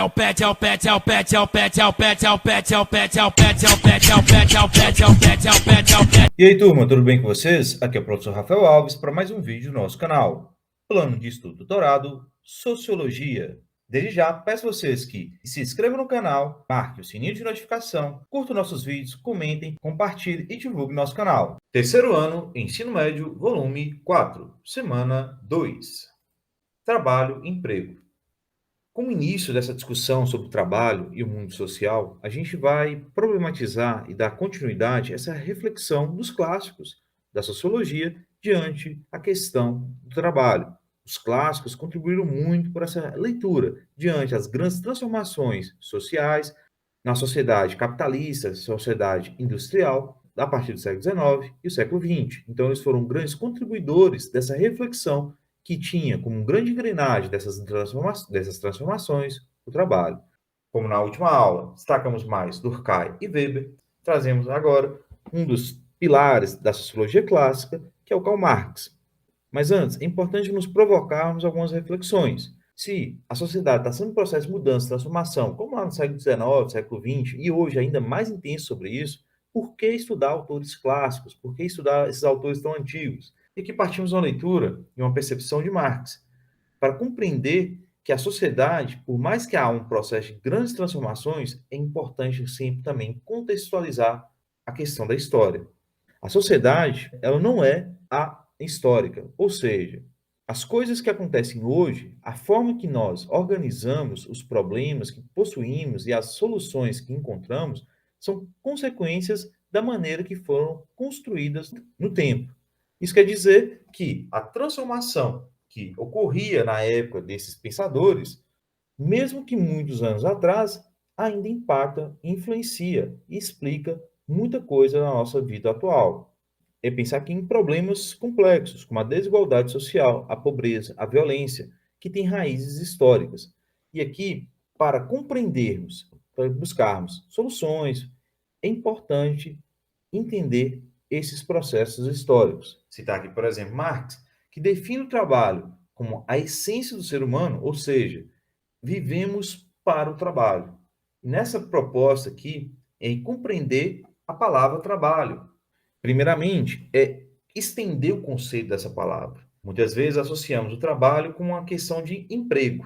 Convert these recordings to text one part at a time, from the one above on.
o pet, é o pet, é o pet, é o pet, é o pet, é o pet, é o pet, é o pet, é o pet, é o pet, é o pet, é o pet, é o pet, é o pet. E aí, turma, tudo bem com vocês? Aqui é o professor Rafael Alves para mais um vídeo do nosso canal. Plano de Estudo Doutorado, Sociologia. Desde já, peço a vocês que se inscrevam no canal, marquem o sininho de notificação, curtam nossos vídeos, comentem, compartilhem e divulguem nosso canal. Terceiro ano, Ensino Médio, volume 4, semana 2. Trabalho e emprego. Com o início dessa discussão sobre o trabalho e o mundo social, a gente vai problematizar e dar continuidade a essa reflexão dos clássicos da sociologia diante a questão do trabalho. Os clássicos contribuíram muito por essa leitura diante as grandes transformações sociais na sociedade capitalista, sociedade industrial, a partir do século XIX e o século XX. Então, eles foram grandes contribuidores dessa reflexão que tinha como grande engrenagem dessas transformações o trabalho. Como na última aula, destacamos mais Durkheim e Weber, trazemos agora um dos pilares da sociologia clássica, que é o Karl Marx. Mas antes, é importante nos provocarmos algumas reflexões. Se a sociedade está sendo um processo de mudança, transformação, como lá no século XIX, século XX, e hoje ainda mais intenso sobre isso, por que estudar autores clássicos? Por que estudar esses autores tão antigos? E aqui partimos de uma leitura e uma percepção de Marx, para compreender que a sociedade, por mais que há um processo de grandes transformações, é importante sempre também contextualizar a questão da história. A sociedade, ela não é histórica, ou seja, as coisas que acontecem hoje, a forma que nós organizamos os problemas que possuímos e as soluções que encontramos são consequências da maneira que foram construídas no tempo. Isso quer dizer que a transformação que ocorria na época desses pensadores, mesmo que muitos anos atrás, ainda impacta, influencia e explica muita coisa na nossa vida atual. É pensar aqui em problemas complexos, como a desigualdade social, a pobreza, a violência, que têm raízes históricas. E aqui, para compreendermos, para buscarmos soluções, é importante entender esses processos históricos. Citar aqui, por exemplo, Marx, que define o trabalho como a essência do ser humano, ou seja, vivemos para o trabalho. Nessa proposta aqui, é compreender a palavra trabalho. Primeiramente, é estender o conceito dessa palavra. Muitas vezes associamos o trabalho com uma questão de emprego.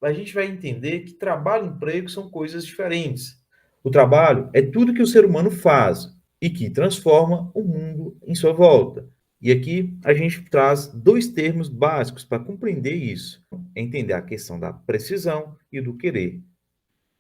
A gente vai entender que trabalho e emprego são coisas diferentes. O trabalho é tudo que o ser humano faz e que transforma o mundo em sua volta. E aqui a gente traz dois termos básicos para compreender isso. É entender a questão da precisão e do querer.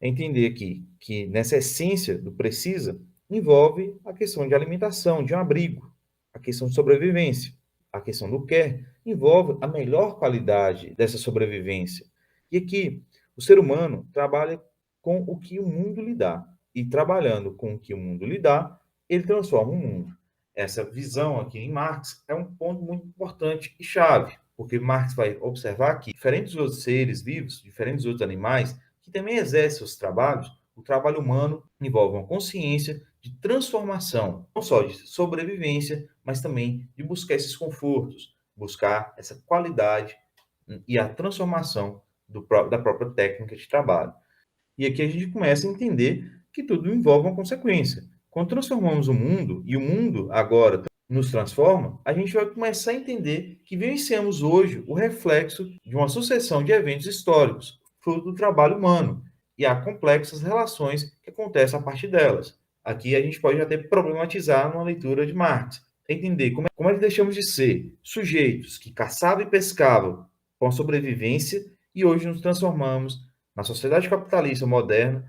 É entender aqui que nessa essência do precisa envolve a questão de alimentação, de um abrigo, a questão de sobrevivência. A questão do quer envolve a melhor qualidade dessa sobrevivência. E aqui o ser humano trabalha com o que o mundo lhe dá. E trabalhando com o que o mundo lhe dá, ele transforma o mundo. Essa visão aqui em Marx é um ponto muito importante e chave, porque Marx vai observar que diferentes outros seres vivos, diferentes outros animais, que também exercem os trabalhos, o trabalho humano envolve uma consciência de transformação, não só de sobrevivência, mas também de buscar esses confortos, buscar essa qualidade e a transformação da própria técnica de trabalho. E aqui a gente começa a entender que tudo envolve uma consequência. Quando transformamos o mundo, e o mundo agora nos transforma, a gente vai começar a entender que vivenciamos hoje o reflexo de uma sucessão de eventos históricos, fruto do trabalho humano, e há complexas relações que acontecem a partir delas. Aqui a gente pode até problematizar numa leitura de Marx, entender como é que deixamos de ser sujeitos que caçavam e pescavam com a sobrevivência e hoje nos transformamos, na sociedade capitalista moderna,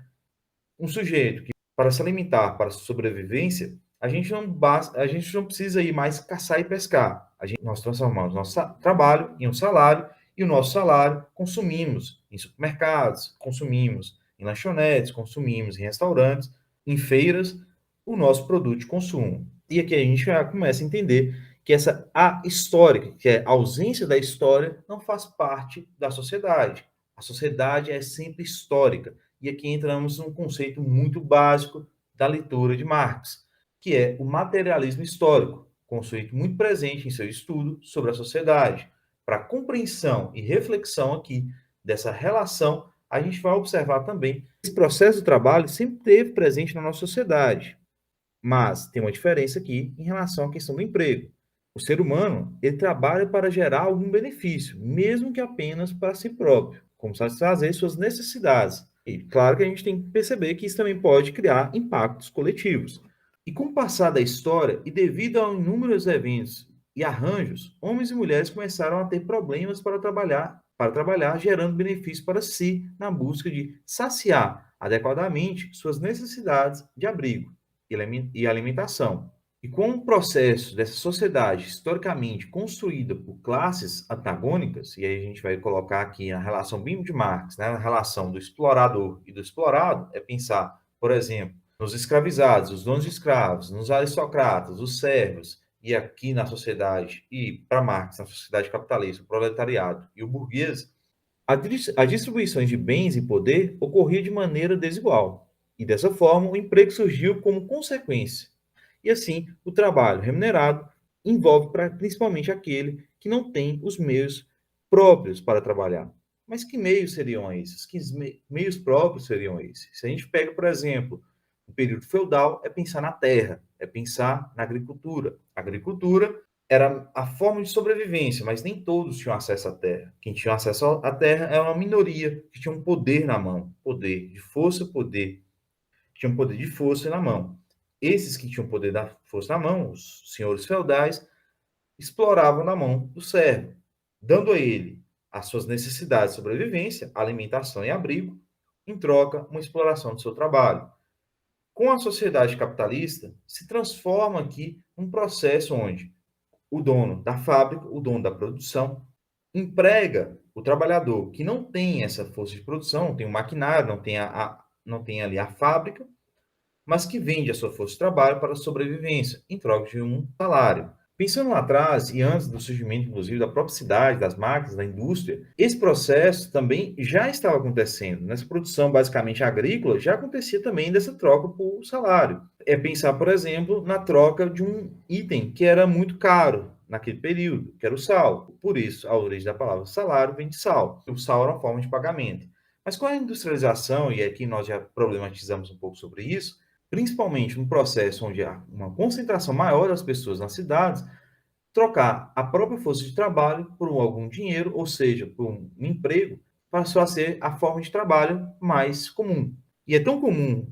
um sujeito que, para se alimentar, para a sobrevivência, a gente não precisa ir mais caçar e pescar. Nós transformamos nosso trabalho em um salário e o nosso salário consumimos em supermercados, consumimos em lanchonetes, consumimos em restaurantes, em feiras, o nosso produto de consumo. E aqui a gente já começa a entender que essa a histórica, que é a ausência da história, não faz parte da sociedade. A sociedade é sempre histórica. E aqui entramos num conceito muito básico da leitura de Marx, que é o materialismo histórico, conceito muito presente em seu estudo sobre a sociedade, para a compreensão e reflexão aqui dessa relação a gente vai observar também que esse processo de trabalho sempre esteve presente na nossa sociedade, mas tem uma diferença aqui em relação à questão do emprego. O ser humano, ele trabalha para gerar algum benefício, mesmo que apenas para si próprio, como satisfazer suas necessidades. E claro que a gente tem que perceber que isso também pode criar impactos coletivos. E com o passar da história, e devido a inúmeros eventos e arranjos, homens e mulheres começaram a ter problemas para trabalhar, gerando benefícios para si, na busca de saciar adequadamente suas necessidades de abrigo e alimentação. E com o processo dessa sociedade historicamente construída por classes antagônicas, e aí a gente vai colocar aqui a relação bem de Marx, né, a relação do explorador e do explorado, é pensar, por exemplo, nos escravizados, os donos de escravos, nos aristocratas, os servos, e aqui na sociedade, e para Marx, na sociedade capitalista, o proletariado e o burguês, as distribuições de bens e poder ocorria de maneira desigual. E dessa forma, o emprego surgiu como consequência. E assim, o trabalho remunerado envolve principalmente aquele que não tem os meios próprios para trabalhar. Mas que meios seriam esses? Que meios próprios seriam esses? Se a gente pega, por exemplo, o período feudal, é pensar na terra, é pensar na agricultura. A agricultura era a forma de sobrevivência, mas nem todos tinham acesso à terra. Quem tinha acesso à terra era uma minoria que tinha um poder na mão, poder de força, tinha um poder de força na mão. Esses que tinham poder da força na mão, os senhores feudais, exploravam na mão do servo, dando a ele as suas necessidades de sobrevivência, alimentação e abrigo, em troca, uma exploração do seu trabalho. Com a sociedade capitalista, se transforma aqui um processo onde o dono da fábrica, o dono da produção, emprega o trabalhador que não tem essa força de produção, não tem o maquinário, não tem ali a fábrica, mas que vende a sua força de trabalho para a sobrevivência, em troca de um salário. Pensando lá atrás, e antes do surgimento, inclusive, da própria cidade, das máquinas, da indústria, esse processo também já estava acontecendo. Nessa produção, basicamente agrícola, já acontecia também dessa troca por salário. É pensar, por exemplo, na troca de um item que era muito caro naquele período, que era o sal. Por isso, a origem da palavra salário vem de sal. O sal era uma forma de pagamento. Mas com a industrialização, e aqui nós já problematizamos um pouco sobre isso, principalmente num processo onde há uma concentração maior das pessoas nas cidades, trocar a própria força de trabalho por algum dinheiro, ou seja, por um emprego, passou a ser a forma de trabalho mais comum. E é tão comum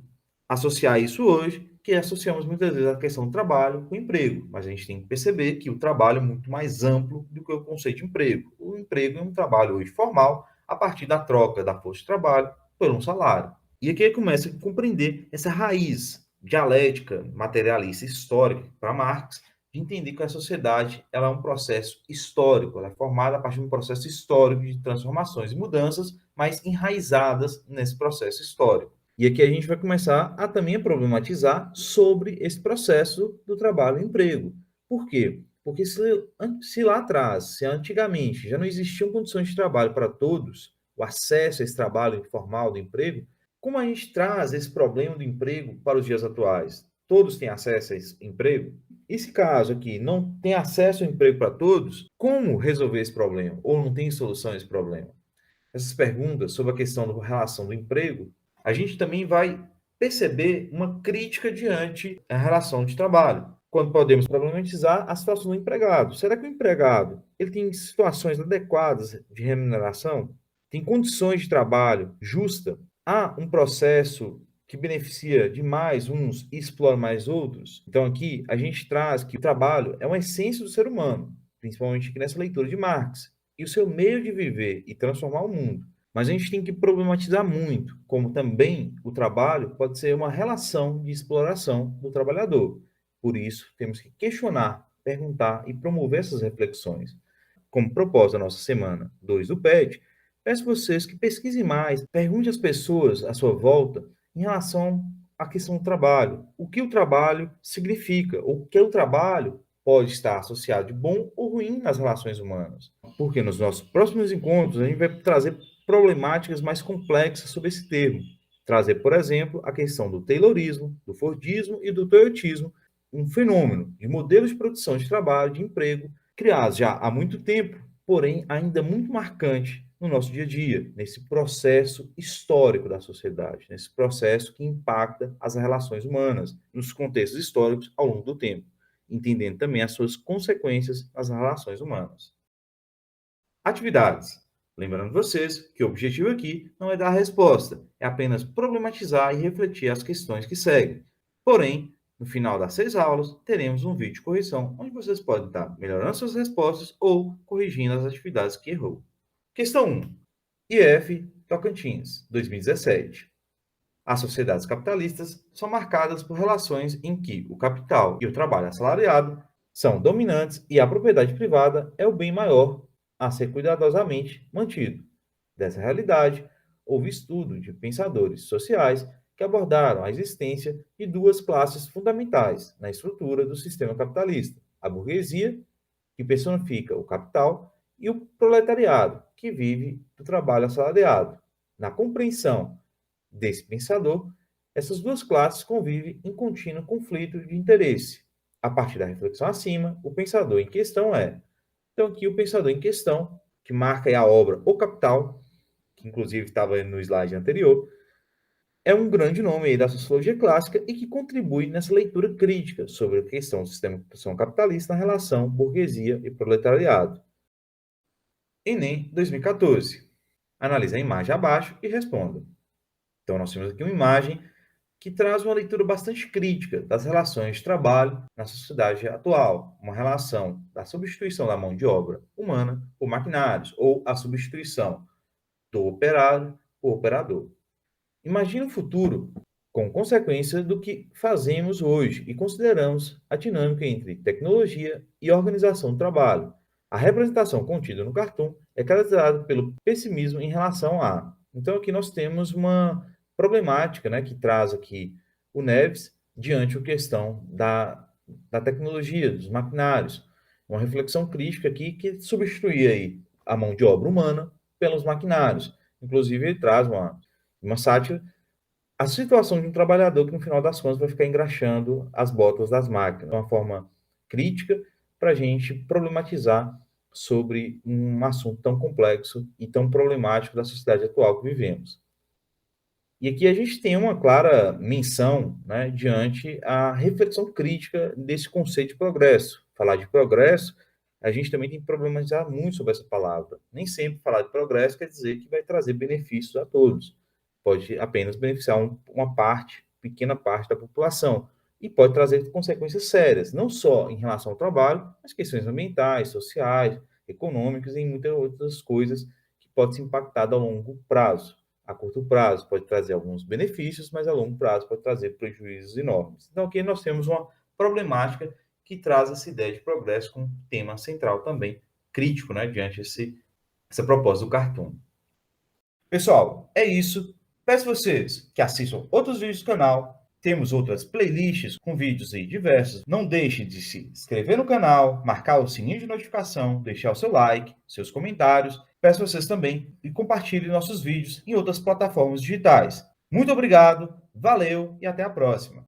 associar isso hoje que associamos muitas vezes a questão do trabalho com o emprego, mas a gente tem que perceber que o trabalho é muito mais amplo do que o conceito de emprego. O emprego é um trabalho hoje formal, a partir da troca da força de trabalho por um salário. E aqui começa a compreender essa raiz dialética, materialista, histórica, para Marx, de entender que a sociedade ela é um processo histórico, ela é formada a partir de um processo histórico de transformações e mudanças, mas enraizadas nesse processo histórico. E aqui a gente vai começar a também problematizar sobre esse processo do trabalho e emprego. Por quê? Porque se lá atrás, se antigamente já não existiam condições de trabalho para todos, o acesso a esse trabalho informal do emprego, como a gente traz esse problema do emprego para os dias atuais? Todos têm acesso a esse emprego? Esse caso aqui não tem acesso ao emprego para todos, como resolver esse problema? Ou não tem solução a esse problema? Essas perguntas sobre a questão da relação do emprego, a gente também vai perceber uma crítica diante da relação de trabalho. Quando podemos problematizar a situação do empregado. Será que o empregado ele tem situações adequadas de remuneração? Tem condições de trabalho justa? Há um processo que beneficia demais uns e explora mais outros? Então, aqui a gente traz que o trabalho é uma essência do ser humano, principalmente aqui nessa leitura de Marx, e o seu meio de viver e transformar o mundo. Mas a gente tem que problematizar muito, como também o trabalho pode ser uma relação de exploração do trabalhador. Por isso, temos que questionar, perguntar e promover essas reflexões. Como propósito da nossa semana 2 do PET, peço a vocês que pesquisem mais, pergunte às pessoas à sua volta em relação à questão do trabalho. O que o trabalho significa? O que o trabalho pode estar associado de bom ou ruim nas relações humanas? Porque nos nossos próximos encontros a gente vai trazer problemáticas mais complexas sobre esse termo. Trazer, por exemplo, a questão do Taylorismo, do Fordismo e do Toyotismo, um fenômeno de modelos de produção de trabalho, de emprego, criados já há muito tempo, porém ainda muito marcante no nosso dia a dia, nesse processo histórico da sociedade, nesse processo que impacta as relações humanas, nos contextos históricos ao longo do tempo, entendendo também as suas consequências nas relações humanas. Atividades. Lembrando vocês que o objetivo aqui não é dar a resposta, é apenas problematizar e refletir as questões que seguem. Porém, no final das 6 aulas, teremos um vídeo de correção, onde vocês podem estar melhorando suas respostas ou corrigindo as atividades que errou. Questão 1. IF Tocantins, 2017. As sociedades capitalistas são marcadas por relações em que o capital e o trabalho assalariado são dominantes e a propriedade privada é o bem maior a ser cuidadosamente mantido. Dessa realidade, houve estudo de pensadores sociais que abordaram a existência de duas classes fundamentais na estrutura do sistema capitalista: a burguesia, que personifica o capital, e o proletariado, que vive do trabalho assalariado. Na compreensão desse pensador, essas duas classes convivem em contínuo conflito de interesse. A partir da reflexão acima, o pensador em questão é. Então, aqui o pensador em questão, que marca aí a obra O Capital, que inclusive estava no slide anterior, é um grande nome aí da sociologia clássica e que contribui nessa leitura crítica sobre a questão do sistema de produção capitalista na relação burguesia e proletariado. Enem 2014. Analise a imagem abaixo e responda. Então, nós temos aqui uma imagem que traz uma leitura bastante crítica das relações de trabalho na sociedade atual, uma relação da substituição da mão de obra humana por maquinários, ou a substituição do operário por operador. Imagine um futuro com consequência do que fazemos hoje e consideramos a dinâmica entre tecnologia e organização do trabalho. A representação contida no cartoon é caracterizada pelo pessimismo em relação a. Então, aqui nós temos uma problemática, né, que traz aqui o Neves diante da questão da tecnologia, dos maquinários. Uma reflexão crítica aqui que substitui aí a mão de obra humana pelos maquinários. Inclusive, ele traz uma sátira, a situação de um trabalhador que, no final das contas, vai ficar engraxando as botas das máquinas. Uma forma crítica para a gente problematizar sobre um assunto tão complexo e tão problemático da sociedade atual que vivemos. E aqui a gente tem uma clara menção, né, diante a reflexão crítica desse conceito de progresso. Falar de progresso, a gente também tem que problematizar muito sobre essa palavra. Nem sempre falar de progresso quer dizer que vai trazer benefícios a todos. Pode apenas beneficiar uma parte, pequena parte da população. E pode trazer consequências sérias, não só em relação ao trabalho, mas questões ambientais, sociais, econômicas e muitas outras coisas que podem ser impactadas a longo prazo. A curto prazo pode trazer alguns benefícios, mas a longo prazo pode trazer prejuízos enormes. Então, aqui nós temos uma problemática que traz essa ideia de progresso como tema central também, crítico, né, diante essa proposta do cartoon. Pessoal, é isso. Peço vocês que assistam outros vídeos do canal. Temos outras playlists com vídeos aí diversos. Não deixe de se inscrever no canal, marcar o sininho de notificação, deixar o seu like, seus comentários. Peço vocês também que compartilhem nossos vídeos em outras plataformas digitais. Muito obrigado, valeu e até a próxima.